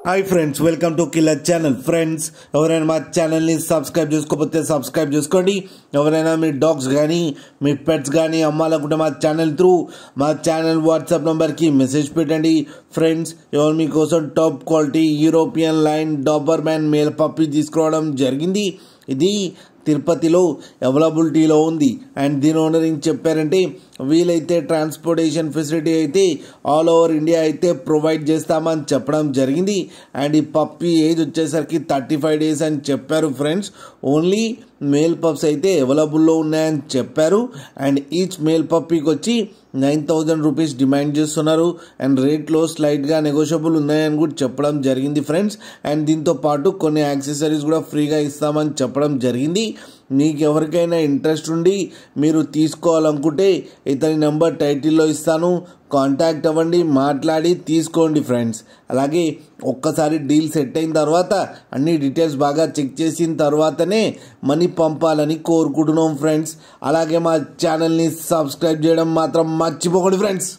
Hi friends, welcome to killer channel. Friends, ఎవరైనా మా ఛానల్ని సబ్స్క్రైబ్ చేసుకోకపోతే సబ్స్క్రైబ్ చేసుకోండి. ఎవరైనా మీ డాగ్స్ కానీ మీ పెట్స్ కానీ అమ్మాలనుకుంటే మా ఛానల్ త్రూ మా ఛానల్ వాట్సాప్ నెంబర్కి మెసేజ్ పెట్టండి. ఫ్రెండ్స్, ఎవరు మీకోసం top quality European line Doberman male puppy తీసుకురావడం జరిగింది. ఇది తిరుపతిలో అవైలబిలిటీలో ఉంది. అండ్ దీని ఓనర్ ఏం చెప్పారంటే, వీలైతే ట్రాన్స్పోర్టేషన్ ఫెసిలిటీ అయితే ఆల్ ఓవర్ ఇండియా అయితే ప్రొవైడ్ చేస్తామని చెప్పడం జరిగింది. అండ్ ఈ పప్పీ ఏజ్ వచ్చేసరికి 35 days అని చెప్పారు. ఫ్రెండ్స్, ఓన్లీ మేల్ పప్స్ అయితే అవైలబుల్లో ఉన్నాయని చెప్పారు. అండ్ ఈచ్ మేల్ పప్పీకి వచ్చి 9,000 రూపీస్ డిమాండ్ చేస్తున్నారు. అండ్ రేట్లో స్లైట్గా నెగోషియబుల్ ఉన్నాయని కూడా చెప్పడం జరిగింది. ఫ్రెండ్స్, అండ్ దీంతో పాటు కొన్ని యాక్సెసరీస్ కూడా ఫ్రీగా ఇస్తామని చెప్పడం జరిగింది. మీకు ఎవరికైనా ఇంట్రెస్ట్ ఉండి మీరు తీసుకోవాలనుకుంటే ఇతని నెంబర్ టైటిల్లో ఇస్తాను, కాంటాక్ట్ అవ్వండి, మాట్లాడి తీసుకోండి. ఫ్రెండ్స్, అలాగే ఒక్కసారి డీల్ సెట్ అయిన తర్వాత అన్ని డీటెయిల్స్ బాగా చెక్ చేసిన తర్వాతనే మనీ పంపాలని కోరుకుంటున్నాం. ఫ్రెండ్స్, అలాగే మా ఛానల్ని సబ్స్క్రైబ్ చేయడం మాత్రం మర్చిపోకండి. ఫ్రెండ్స్.